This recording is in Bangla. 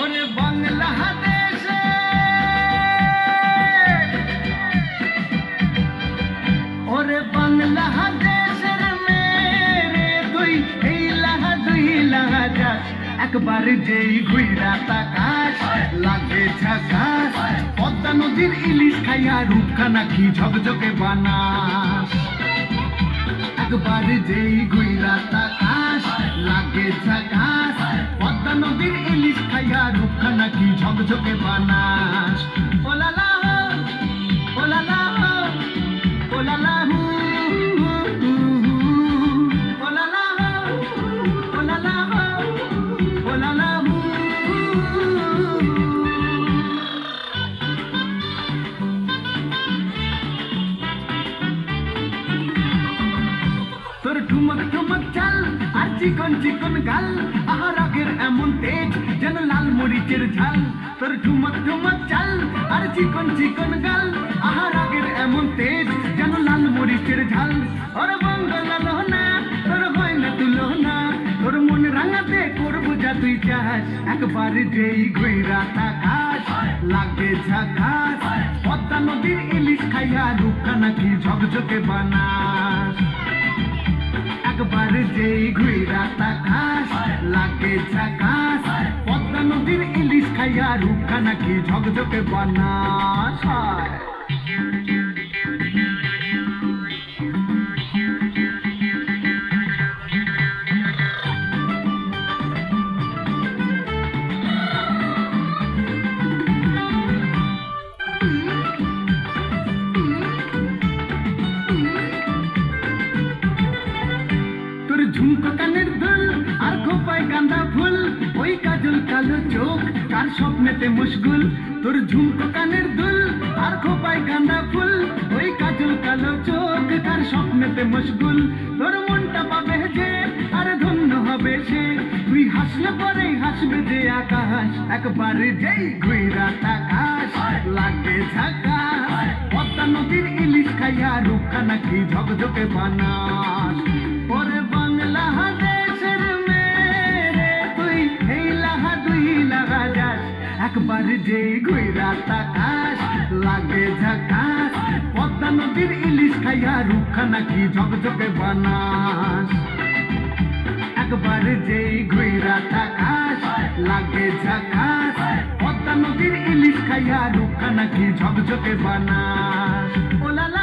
ওরে বাংলাদেশে ওরে বাংলাদেশের মেরে দুই লাহা যাস একবার যেই ঘুইরা তাকাস লাগে ঝাকাস পদ্মা নদীর ইলিশ খাইয়া রূপখানা কি ঝকঝকে বানাস একবার যেই ঘুইরা তাকাস লাগে ঝাকাস পদ্মা নদীর ইলিশ খাইয়া রূপখানা কি ঝকঝকে বানাস ooh la la ooh la la ooh la la ooh la la ooh la la ooh la la তোর ঠুমক ঠুমক চাল আর চিকন চিকন গাল আহার আগের এমন তেজ যেন লাল মরিচের ঝাল তোর ঠুমক ঠুমক চাল আর চিকন চিকন গাল আহার আগের এমন তেজ যেন লাল মরিচের ঝাল ওর বঙ্গলা লোহনা তোর হয় না তুলনা তোর মন রাঙাতে করবো যা তুই চাস একবার যেই ঘুইরা তাকাস লাগে ঝাকাস পদ্মা নদীর ইলিশ খাইয়া রূপখানা কি ঝকঝকে বানাস একবার যেই ঘুইরা তাকাস লাগে ঝাকাস পদ্মা নদীর ইলিশ খাইয়া রূপখানা কি ঝকঝকে বানাস ঝুমকো কানের দুল আর খোপায় গাঁদা ফুল ওই কাজল কালো চোখ কার স্বপ্নেতে মুশগুল তোর ঝুমকো কানের দুল আর খোপায় গাঁদা ফুল ওই কাজল কালো চোখ কার স্বপ্নেতে মুশগুল তোর মনটা পাবে যে আর ধন্য হবে সে তুই হাসলে পরে হাসবে যে আকাশ একবার যেই ঘুইরা তাকাস লাগে ঝাকাস পদ্মা নদীর ইলিশ খাইয়া রূপখানা কি ঝকঝকে বানাস ওরে বাংলাদেশের মেরে দুই লাহা যাস একবার যেই ঘুইরা তাকাস লাগে ঝাকাস পদ্মা নদীর ইলিশ খাইয়া রূপখানা কি ঝকঝকে বানাস একবার যেই ঘুইরা তাকাস লাগে ঝাকাস পদ্মা নদীর ইলিশ খাইয়া রূপখানা কি ঝকঝকে বানাস ওলালা